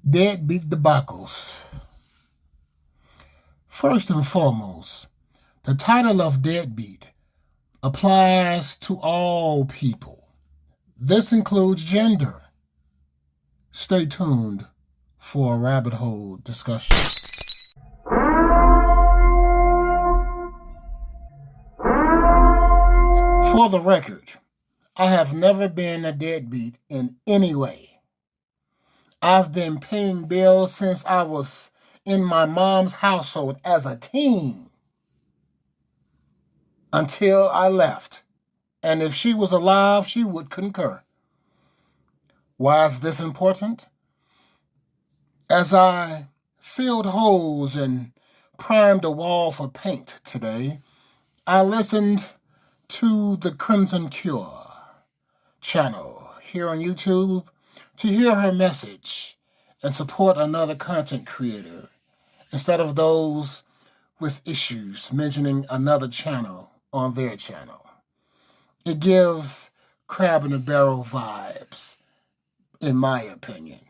Deadbeat Debacles. First and foremost, the title of Deadbeat applies to all people. This includes gender. Stay tuned for a rabbit hole discussion. For the record, I have never been a deadbeat in any way. I've been paying bills since I was in my mom's household as a teen until I left. And if she was alive, she would concur. Why is this important? As I filled holes and primed a wall for paint today, I listened to the Crimson Cure channel here on YouTube to hear her message and support another content creator instead of those with issues mentioning another channel on their channel. It gives crab in a barrel vibes, in my opinion.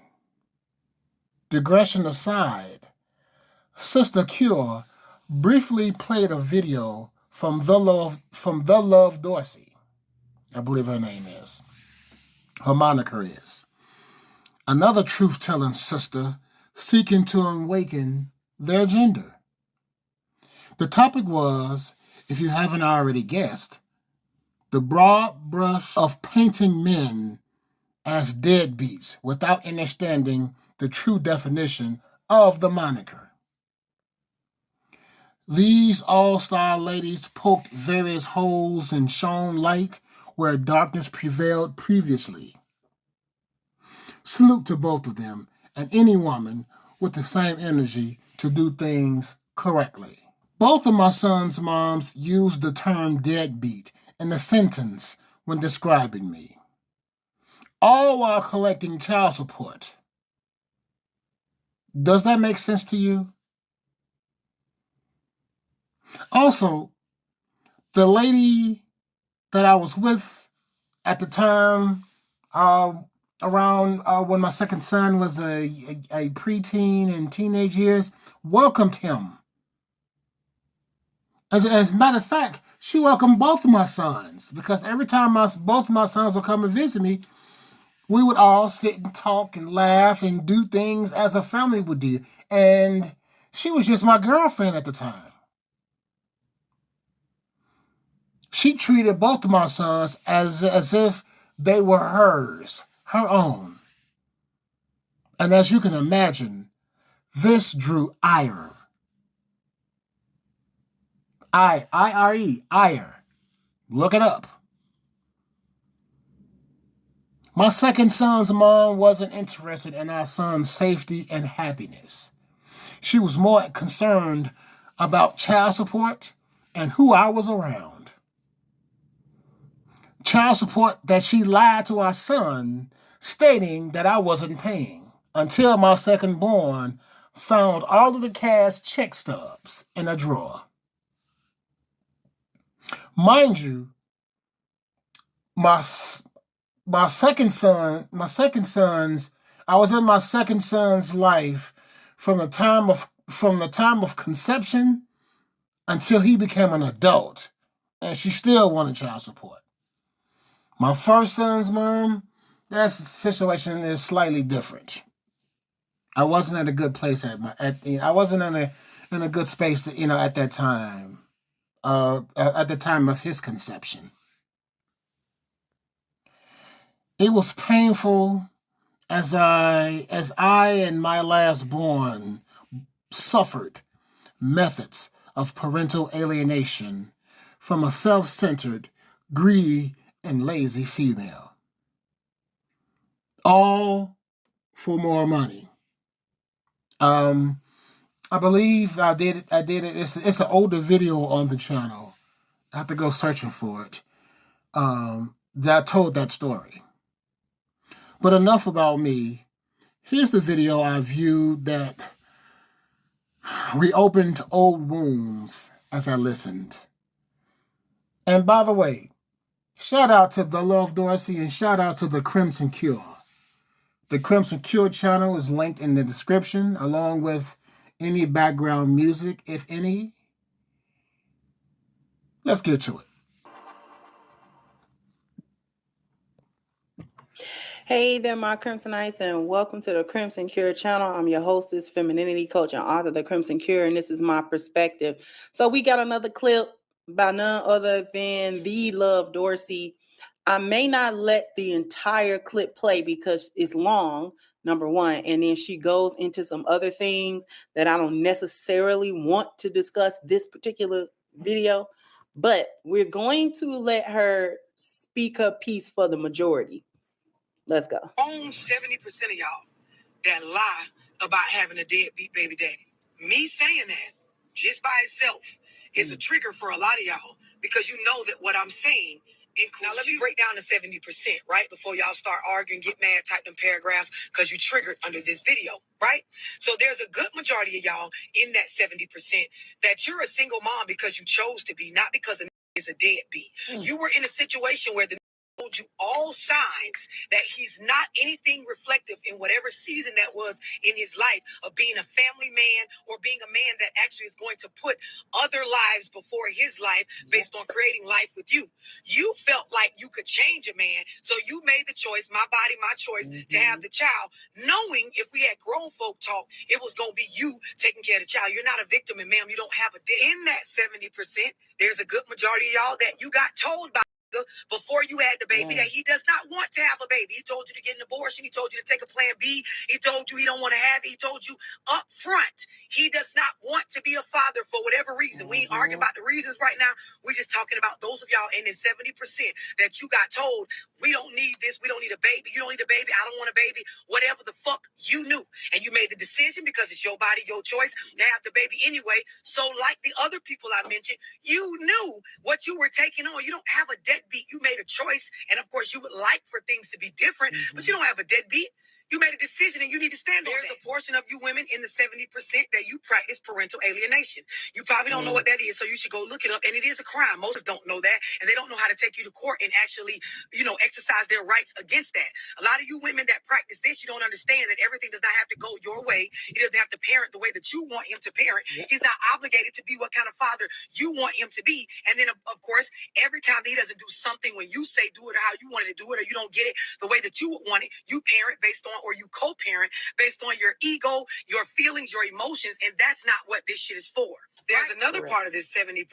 Digression aside, Sister Cure briefly played a video from The Love Dorsey. I believe her name is. Her moniker is. Another truth-telling sister seeking to awaken their gender. The topic was, if you haven't already guessed, the broad brush of painting men as deadbeats without understanding the true definition of the moniker. These all-star ladies poked various holes and shone light where darkness prevailed previously. Salute to both of them and any woman with the same energy to do things correctly. Both of my son's moms used the term deadbeat in a sentence when describing me, all while collecting child support. Does that make sense to you? Also, the lady that I was with at the time, around when my second son was a preteen and teenage years, welcomed him. As a matter of fact, she welcomed both of my sons because every time both of my sons would come and visit me, we would all sit and talk and laugh and do things as a family would do. And she was just my girlfriend at the time. She treated both of my sons as if they were hers, her own. And as you can imagine, this drew ire. I-R-E, ire. Look it up. My second son's mom wasn't interested in our son's safety and happiness. She was more concerned about child support and who I was around. Child support that she lied to our son, stating that I wasn't paying, until my second born found all of the cash check stubs in a drawer. Mind you, I was in my second son's life from the time of conception until he became an adult, and she still wanted child support. My first son's mom, that situation is slightly different. I wasn't at a good place I wasn't in a good space, at that time. At the time of his conception. It was painful as I and my last born suffered methods of parental alienation from a self-centered, greedy, and lazy female. All for more money. I believe I did it. It's an older video on the channel. I have to go searching for it. That told that story. But enough about me. Here's the video I viewed that reopened old wounds as I listened. And by the way, shout out to The Love Dorsey and shout out to the Crimson Cure. The Crimson Cure channel is linked in the description, along with any background music, if any. Let's get to it. Hey there, my Crimsonites, and welcome to the Crimson Cure channel. I'm your hostess, femininity coach, and author of the Crimson Cure, and this is my perspective. So we got another clip by none other than the Love Dorsey. I may not let the entire clip play because it's long, number one, and then she goes into some other things that I don't necessarily want to discuss this particular video, but we're going to let her speak her piece for the majority. Let's go. Own 70% of y'all that lie about having a deadbeat baby daddy. Me saying that just by itself is a trigger for a lot of y'all because you know that what I'm saying includes. Now let me break down the 70%, right? Before y'all start arguing, get mad, type them paragraphs because you triggered under this video, right? So there's a good majority of y'all in that 70% that you're a single mom because you chose to be, not because a is a deadbeat. You were in a situation where the told you all signs that he's not anything reflective in whatever season that was in his life of being a family man or being a man that actually is going to put other lives before his life based on creating life with you. You felt like you could change a man, so you made the choice, my body, my choice, to have the child, knowing if we had grown folk talk, it was going to be you taking care of the child. You're not a victim, and ma'am, you don't have a in that 70%. There's a good majority of y'all that you got told by before you had the baby that he does not want to have a baby. He told you to get an abortion. He told you to take a plan B. He told you he don't want to have it. He told you up front he does not want to be a father for whatever reason. We ain't arguing about the reasons right now. We're just talking about those of y'all in the 70% that you got told we don't need this. We don't need a baby. You don't need a baby. I don't want a baby. Whatever the fuck you knew. And you made the decision because it's your body, your choice to have the baby anyway. So like the other people I mentioned, you knew what you were taking on. You don't have a deadbeat. You made a choice. And of course, you would like for things to be different, but you don't have a deadbeat. You made a decision and you need to stand on it. There's a portion of you women in the 70% that you practice parental alienation. You probably don't know what that is, so you should go look it up. And it is a crime. Most don't know that, and they don't know how to take you to court and actually, exercise their rights against that. A lot of you women that practice this, you don't understand that everything does not have to go your way. He doesn't have to parent the way that you want him to parent. He's not obligated to be what kind of father you want him to be. And then, of course, every time that he doesn't do something when you say do it or how you wanted to do it, or you don't get it the way that you would want it, you parent based on, or you co-parent based on your ego, your feelings, your emotions, and that's not what this shit is for. There's another part of this 70%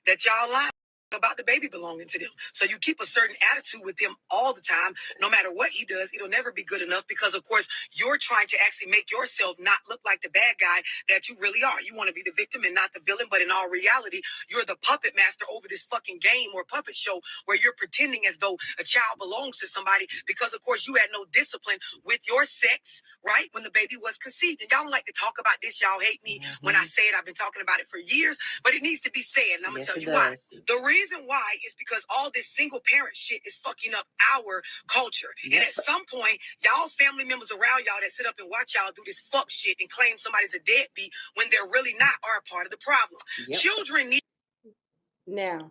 that y'all lie about the baby belonging to them. So you keep a certain attitude with him all the time. No matter what he does, it'll never be good enough because, of course, you're trying to actually make yourself not look like the bad guy that you really are. You want to be the victim and not the villain, but in all reality, you're the puppet master over this fucking game or puppet show where you're pretending as though a child belongs to somebody because, of course, you had no discipline with your sex, right, when the baby was conceived. And y'all don't like to talk about this. Y'all hate me when I say it. I've been talking about it for years, but it needs to be said, and I'm going to tell you why. The reason why is because all this single parent shit is fucking up our culture. And at some point, y'all family members around y'all that sit up and watch y'all do this fuck shit and claim somebody's a deadbeat when they're really not are a part of the problem. Children need. Now,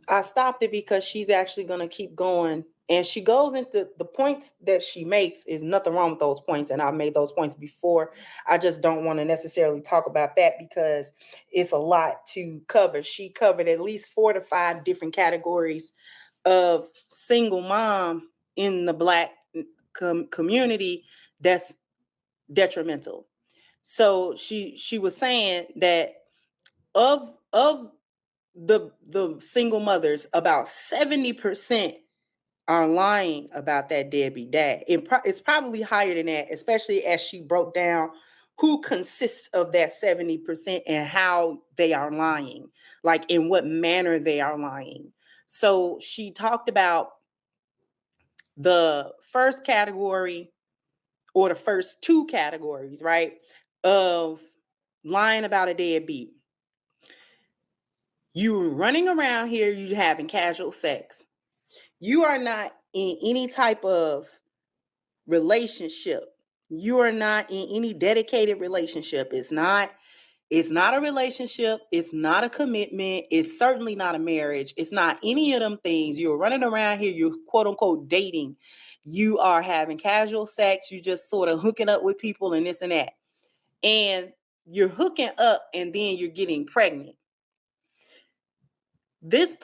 I stopped it because she's actually going to keep going. And she goes into the points that she makes is nothing wrong with those points. And I've made those points before. I just don't want to necessarily talk about that because it's a lot to cover. She covered at least 4 to 5 different categories of single mom in the Black community that's detrimental. So she was saying that of the single mothers, about 70% are lying about that deadbeat dad. It's probably higher than that, especially as she broke down who consists of that 70% and how they are lying, like in what manner they are lying. So she talked about the first category or the first 2 categories, right, of lying about a deadbeat. You running around here, you having casual sex. You are not in any type of relationship. You are not in any dedicated relationship. It's not a relationship. It's not a commitment. It's certainly not a marriage. It's not any of them things. You're running around here, you're quote unquote dating. you are having casual sex, you just sort of hooking up with people and this and that. And you're hooking up and then you're getting pregnant. This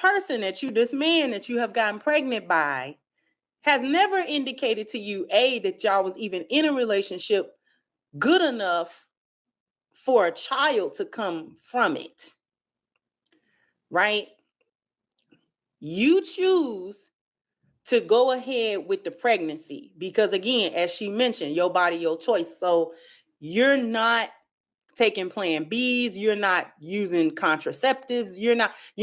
man that you have gotten pregnant by has never indicated to you, A, that y'all was even in a relationship good enough for a child to come from it, right? You choose to go ahead with the pregnancy because, again, as she mentioned, your body, your choice. So you're not taking plan Bs, you're not using contraceptives, you're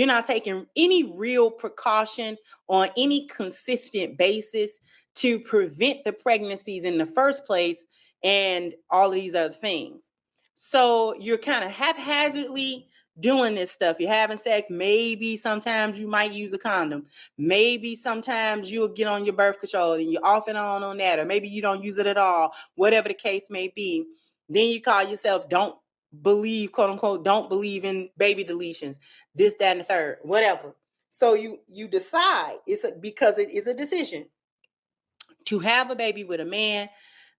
not taking any real precaution on any consistent basis to prevent the pregnancies in the first place and all of these other things. So you're kind of haphazardly doing this stuff. You're having sex. Maybe sometimes you might use a condom. Maybe sometimes you'll get on your birth control and you're off and on that, or maybe you don't use it at all, whatever the case may be. Then you call yourself don't believe, quote unquote, don't believe in baby deletions, this, that, and the third, whatever. So you decide because it is a decision to have a baby with a man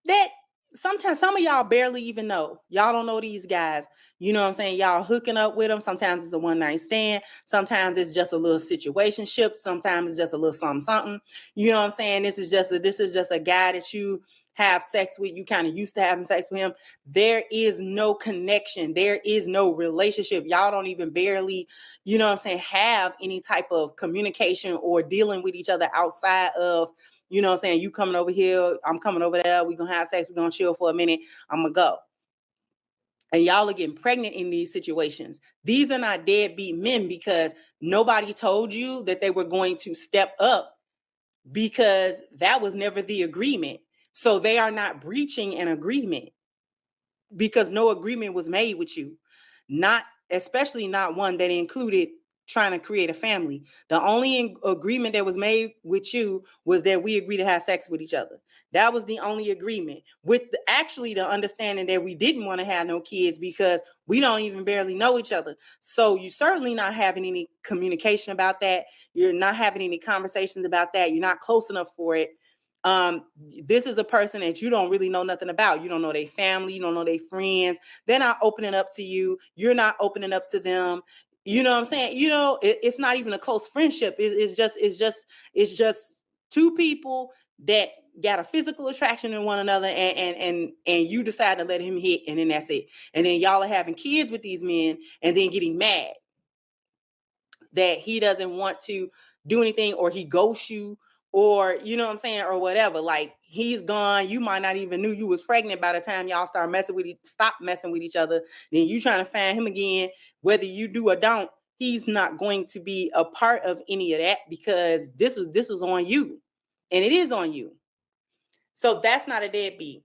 that sometimes some of y'all barely even know. Y'all don't know these guys. You know what I'm saying? Y'all hooking up with them. Sometimes it's a one night stand. Sometimes it's just a little situationship. Sometimes it's just a little something. You know what I'm saying? This is just a guy that you have sex with. You kind of used to having sex with him. There is no connection. There is no relationship. Y'all don't even barely, you know what I'm saying, have any type of communication or dealing with each other outside of, you know what I'm saying, you coming over here, I'm coming over there, we're gonna have sex, we're gonna chill for a minute, I'm gonna go. And y'all are getting pregnant in these situations. These are not deadbeat men because nobody told you that they were going to step up, because that was never the agreement. So they are not breaching an agreement because no agreement was made with you. Not, especially not one that included trying to create a family. The only agreement that was made with you was that we agree to have sex with each other. That was the only agreement, with actually the understanding that we didn't want to have no kids because we don't even barely know each other. So you're certainly not having any communication about that. You're not having any conversations about that. You're not close enough for it. This is a person that you don't really know nothing about. You don't know their family, you don't know their friends. They're not opening up to you. You're not opening up to them. You know what I'm saying? You know, it's not even a close friendship. It's just two people that got a physical attraction to one another, and you decide to let him hit, and then that's it. And then y'all are having kids with these men, and then getting mad that he doesn't want to do anything, or he ghosts you, or you know what I'm saying, or whatever. Like, he's gone. You might not even knew you was pregnant by the time y'all start stop messing with each other. Then you trying to find him again, whether you do or don't. He's not going to be a part of any of that because this was on you, and it is on you. So that's not a deadbeat.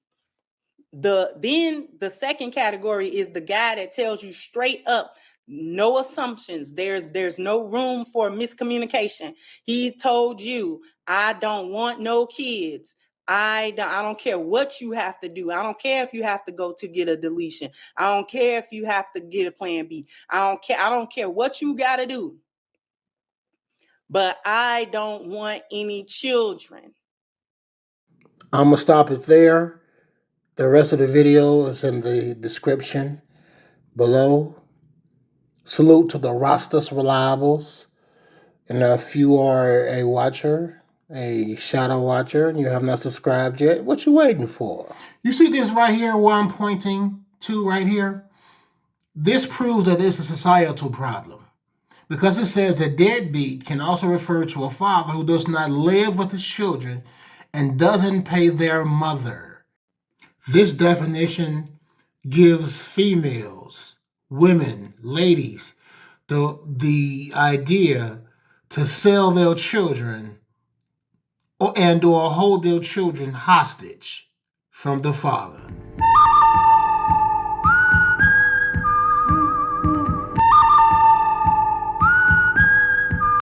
The second category is the guy that tells you straight up, no assumptions, there's no room for miscommunication. He told you, I don't want no kids. I don't care what you have to do. I don't care if you have to go to get a deletion. I don't care if you have to get a plan B. I don't care what you got to do. But I don't want any children. I'm going to stop it there. The rest of the video is in the description below. Salute to the Rastas Reliables. And if you are a watcher, a shadow watcher, and you have not subscribed yet, what you waiting for? You see this right here where I'm pointing to right here? This proves that it's a societal problem, because it says that deadbeat can also refer to a father who does not live with his children and doesn't pay their mother. This definition gives females, women, ladies, the idea to sell their children or hold their children hostage from the father.